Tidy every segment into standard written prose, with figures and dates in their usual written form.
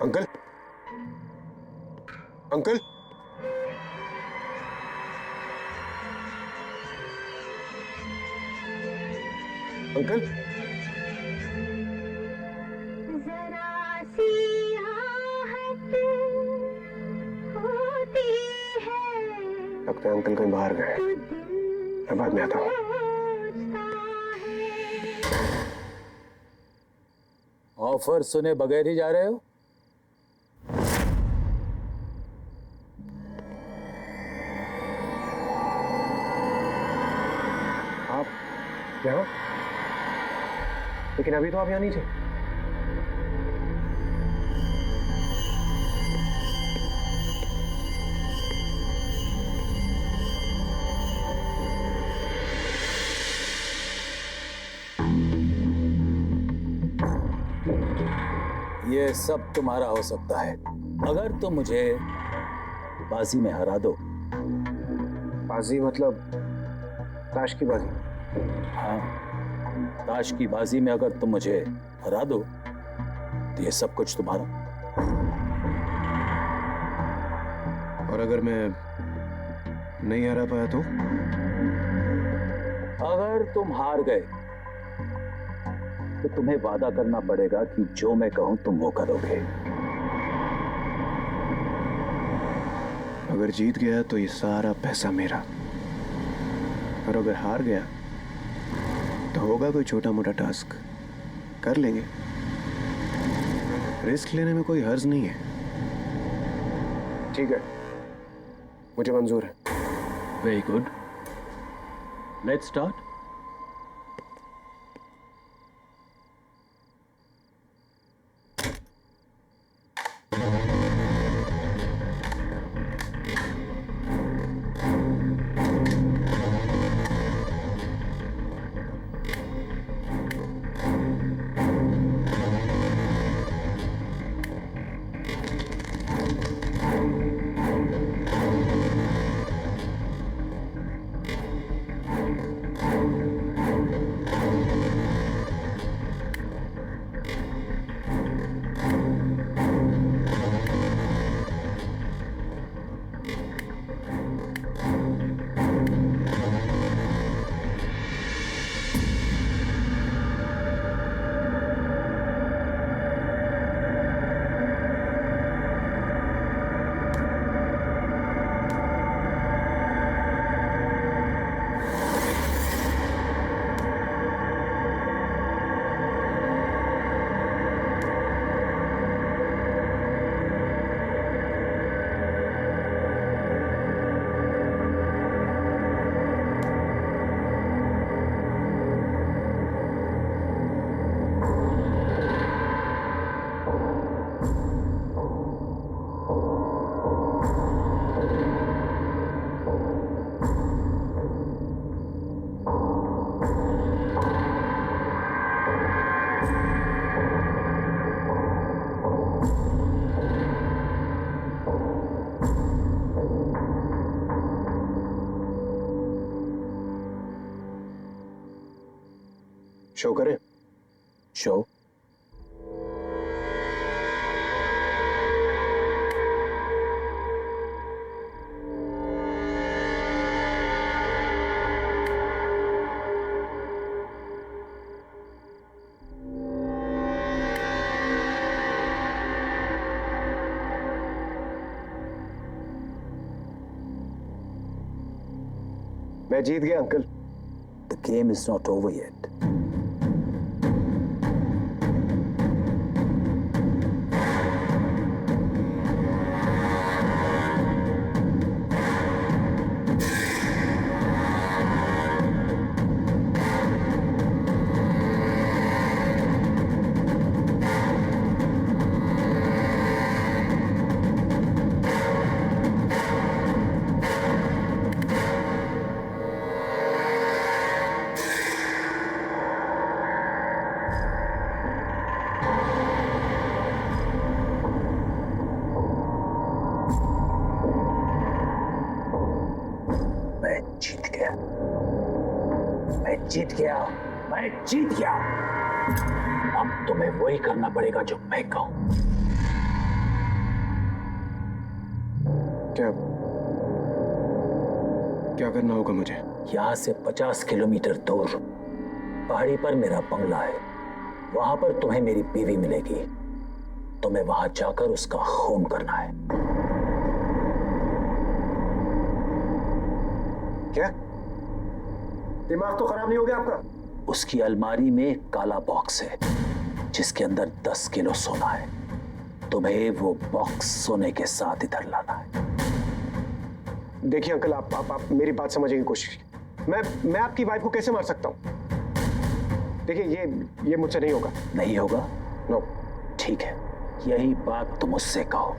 Uncle, uncle, uncle, जरा सी आहट होती है। लगता है अंकल कहीं बाहर गए। मैं बाद में आता हूँ। ऑफर सुने बगैर ही जा रहे हो? आप यहाँ? लेकिन अभी तो आप यहाँ नहीं थे। ये सब तुम्हारा हो सकता है अगर तुम मुझे बाजी में हरा दो। बाजी मतलब ताश की बाजी? हाँ, ताश की बाजी में अगर तुम मुझे हरा दो तो ये सब कुछ तुम्हारा। और अगर मैं नहीं हरा पाया तो? अगर तुम हार गए तो तुम्हें वादा करना पड़ेगा कि जो मैं कहूं तुम वो करोगे। अगर जीत गया तो ये सारा पैसा मेरा, और अगर हार गया तो होगा कोई छोटा मोटा टास्क, कर लेंगे। रिस्क लेने में कोई हर्ज नहीं है। ठीक है, मुझे मंजूर है। Very good, let's start. Show करें? शो? मैं जीत गया uncle. The game is not over yet. जीत गया, मैं जीत गया। अब तुम्हें वही करना पड़ेगा जो मैं कहूं। क्या क्या करना होगा मुझे? यहां से 50 किलोमीटर दूर पहाड़ी पर मेरा बंगला है। वहां पर तुम्हें मेरी बीवी मिलेगी। तुम्हें वहां जाकर उसका खून करना है। क्या? दिमाग तो खराब नहीं हो गया आपका? उसकी अलमारी में एक काला बॉक्स है जिसके अंदर 10 किलो सोना है। तुम्हें वो बॉक्स सोने के साथ इधर लाना है। देखिए अंकल, आप मेरी बात समझने की कोशिश कीजिए। मैं आपकी वाइफ को कैसे मार सकता हूं? देखिए ये मुझसे नहीं होगा। नहीं होगा? नो। ठीक है, यही बात तुम उससे कहो।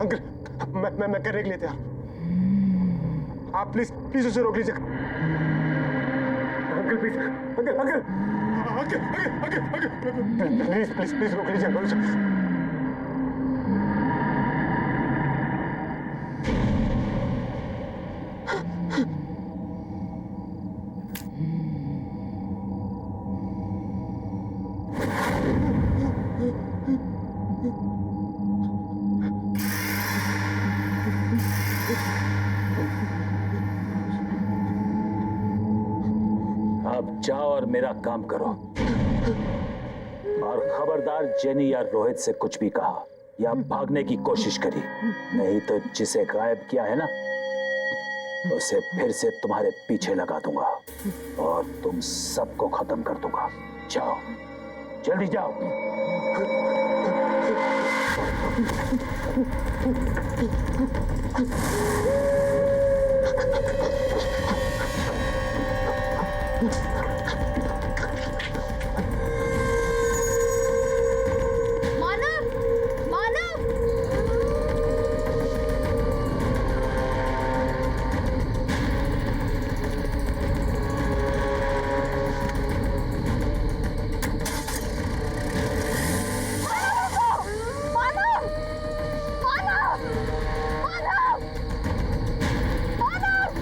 अंकल, मैं करने के लिए तैयार। आप प्लीज उसे रोक लीजिए। अंकल प्लीज, अंकल प्लीज रोक लीजिए अंकल उसे। अब जाओ और मेरा काम करो। और खबरदार जेनी या रोहित से कुछ भी कहा या भागने की कोशिश करी, नहीं तो जिसे गायब किया है ना, उसे फिर से तुम्हारे पीछे लगा दूंगा और तुम सबको खत्म कर दूंगा। जाओ, जल्दी जाओ। मानव, मानव, मानव, मानव, मानव, मानव।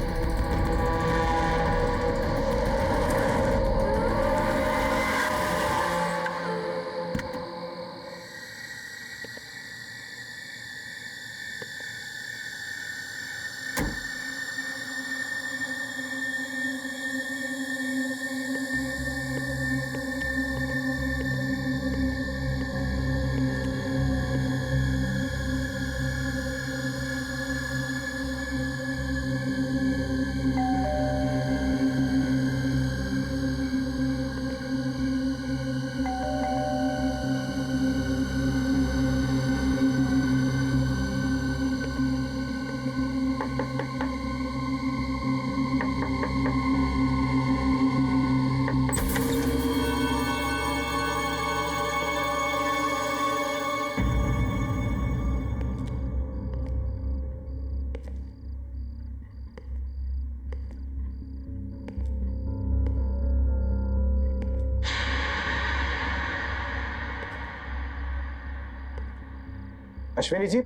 अश्विनी जी,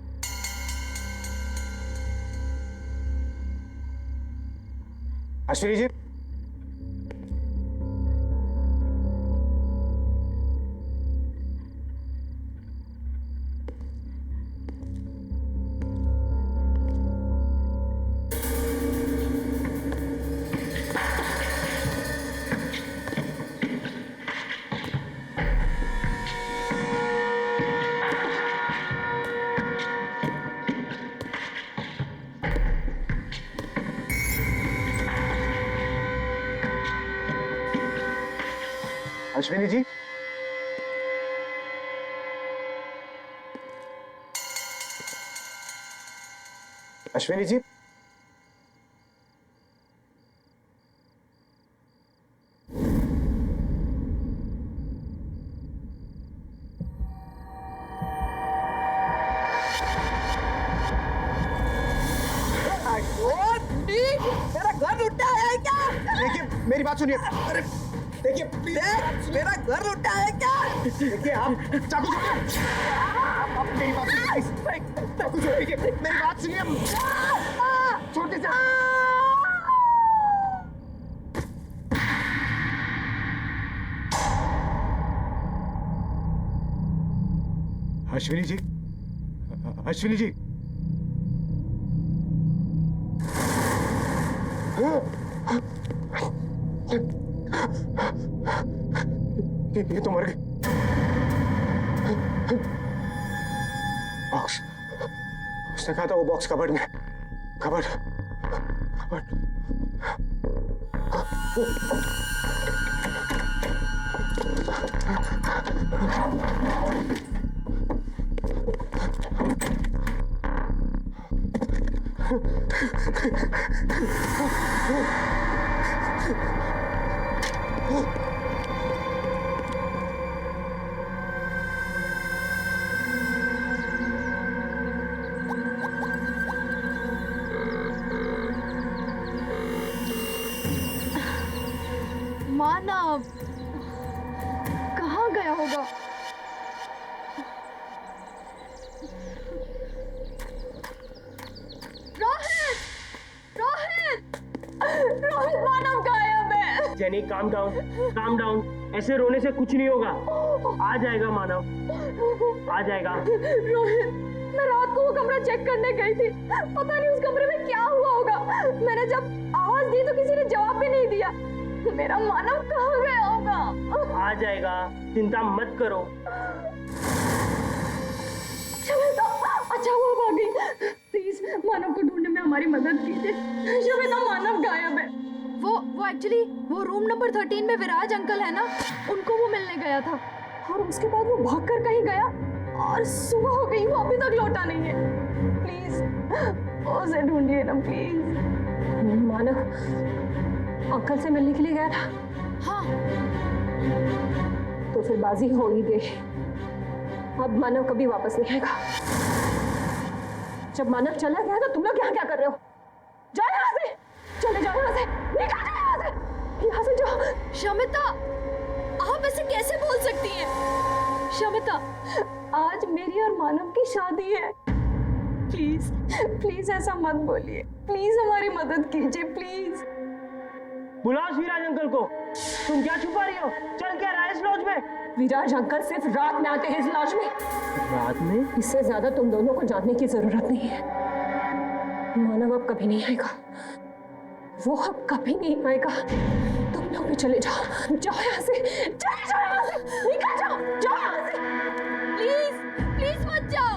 अश्विनी जी, अश्विनी जी, अश्विनी जी, मेरा घर लुटा है क्या? देखिए मेरी बात सुनिए। अरे देखिए प्लीज, मेरा घर लुटा है क्या? देखिए आप चाकू छोड़िए। आप मेरी बात सुनिए प्लीज। चाकू छोड़िए, मेरी बात सुनिए। छोड़ दीजिए। अश्विनी जी, अश्विनी जी, ये तो मर गए। बॉक्स, उसने कहा था वो बॉक्स कबर्ड में। Cupboard, cupboard. मानव कहाँ गया होगा? रोहित, रोहित, रोहित, मानव गायब है। जेनी काम डाउन, ऐसे रोने से कुछ नहीं होगा। आ जाएगा मानव, आ जाएगा। रोहित, मैं रात को वो कमरा चेक करने गई थी, पता नहीं उस कमरे में क्या हुआ होगा। मैंने जब आवाज दी तो किसी ने जवाब भी नहीं दिया। मेरा मानव कहाँ गया होगा? आ जाएगा, चिंता मत करो। शवेता, अच्छा वो आ गई। प्लीज मानव को ढूंढने में हमारी मदद कीजिए। शवेता, मानव गायब है। वो एक्चुअली वो रूम नंबर 13 में विराज अंकल है ना, उनको वो मिलने गया था और उसके बाद वो भागकर कहीं गया और सुबह हो गई, वो अभी तक लौटा नहीं है। प्लीज उसे ढूंढिए ना प्लीज। मानव अंकल से मिलने के लिए गया था? हाँ। तो फिर बाजी हो ही गई। अब मानव कभी वापस नहीं आएगा। जब मानव चला गया तो तुम लोग यहाँ क्या कर रहे हो? जाओ यहाँ से, चले जाओ यहाँ से, निकल जाओ यहाँ से जाओ। शमिता, आप ऐसे कैसे बोल सकती हैं? शमिता, आज मेरी और मानव की शादी है। प्लीज प्लीज ऐसा मत बोलिए। प्लीज हमारी मदद कीजिए प्लीज। बुलाओ विराज अंकल को। तुम क्या छुपा रही हो? चल क्या रहा है इस लॉज में? विराज अंकल सिर्फ रात में आते हैं इस लॉज में। रात में? इससे ज्यादा तुम दोनों को जानने की जरूरत नहीं है। मानव अब कभी नहीं आएगा, वो अब कभी नहीं आएगा। तुम लोग भी चले जाओ, जाओ यहाँ से, चले जाओ यहाँ से, निकल जाओ, जाओ यहाँ से। प्लीज प्लीज मत जाओ।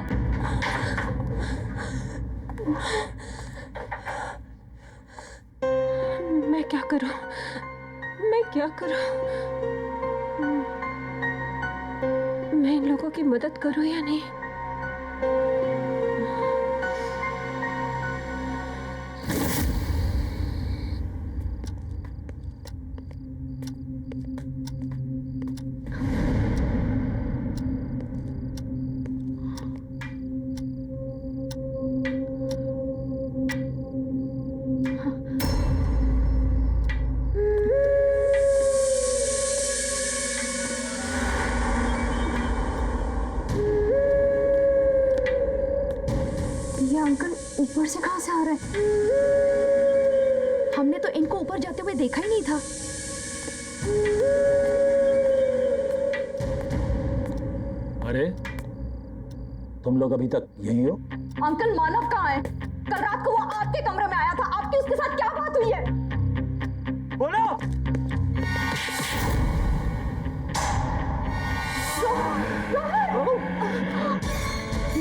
मैं क्या करूं? मैं क्या करूं? मैं इन लोगों की मदद करूं या नहीं? ऊपर से कहां से आ रहे हैं? हमने तो इनको ऊपर जाते हुए देखा ही नहीं था। अरे तुम लोग अभी तक यहीं हो? अंकल मानव कहाँ है? कल रात को वो आपके कमरे में आया था। आपकी उसके साथ क्या बात हुई है? बोलो।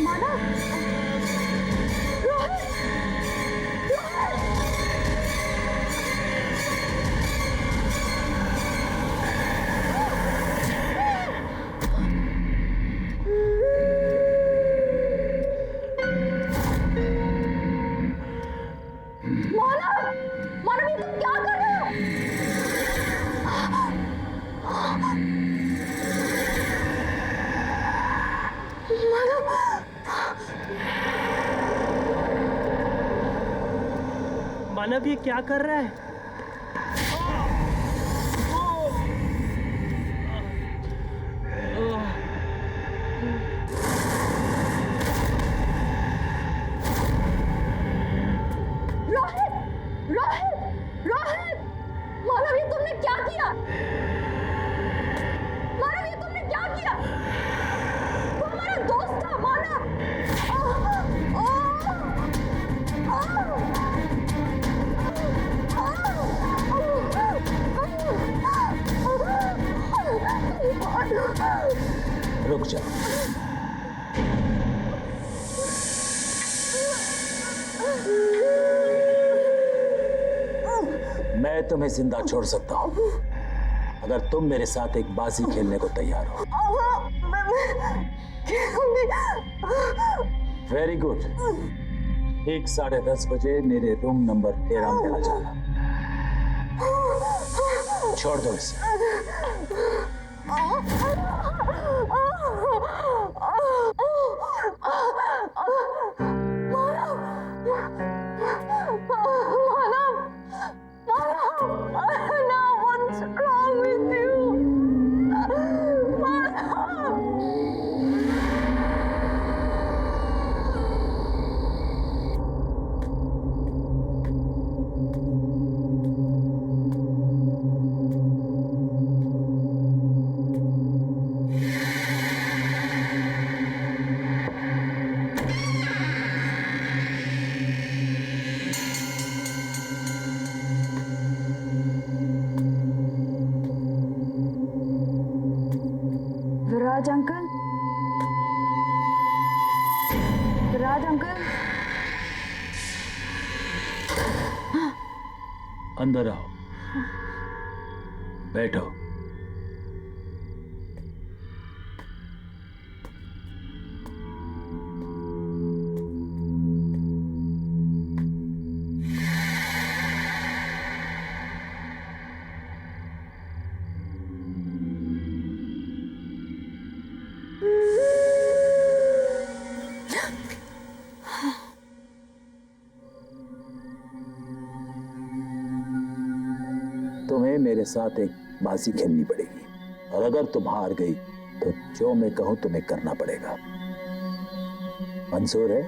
मानव, रोहित, रोहित। मानव ये क्या कर रहा है? रोहित, रोहित, रोहित! मानव ये तुमने क्या किया? मानव ये तुमने क्या किया? वो हमारा दोस्त था मानव। रुक जा। मैं तुम्हें जिंदा छोड़ सकता हूं अगर तुम मेरे साथ एक बाजी खेलने को तैयार हो। Very good. ठीक 10:30 बजे मेरे रूम नंबर 13 में आ जाना। छोड़ दो इसे। विराज अंकल, विराज अंकल, अंदर आओ, बैठो। तुम्हें मेरे साथ एक बाजी खेलनी पड़ेगी और अगर तुम हार गई तो जो मैं कहूं तुम्हें करना पड़ेगा। मंजूर है?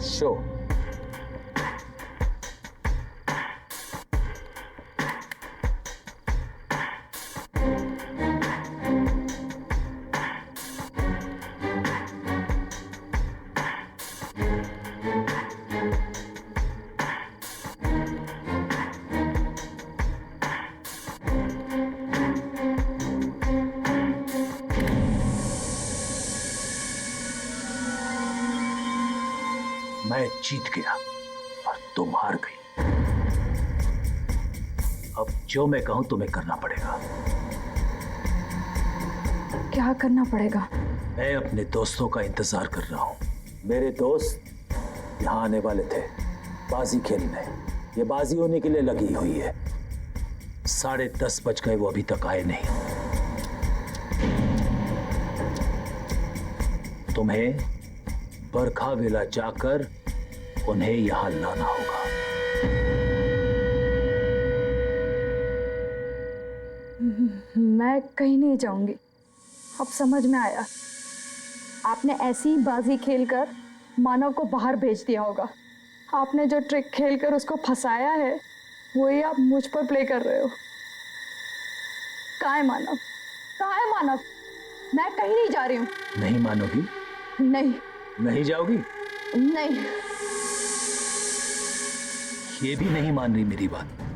शो। मैं जीत गया और तुम हार गई। अब जो मैं कहूं तुम्हें करना पड़ेगा। क्या करना पड़ेगा? मैं अपने दोस्तों का इंतजार कर रहा हूं। मेरे दोस्त यहां आने वाले थे बाजी खेलने। ये बाजी होने के लिए लगी हुई है। 10:30 बज गए, वो अभी तक आए नहीं। तुम्हें बरखा विला जाकर उन्हें यहां लाना होगा। मैं कहीं नहीं जाऊंगी। अब समझ में आया। आपने ऐसी बाजी खेलकर मानव को बाहर भेज दिया होगा। आपने जो ट्रिक खेलकर उसको फंसाया है वही आप मुझ पर प्ले कर रहे हो। कहाँ है मानव? कहाँ है मानव? मैं कहीं नहीं जा रही हूँ। नहीं मानोगी? नहीं। नहीं जाओगी? नहीं। ये भी नहीं मान रही मेरी बात?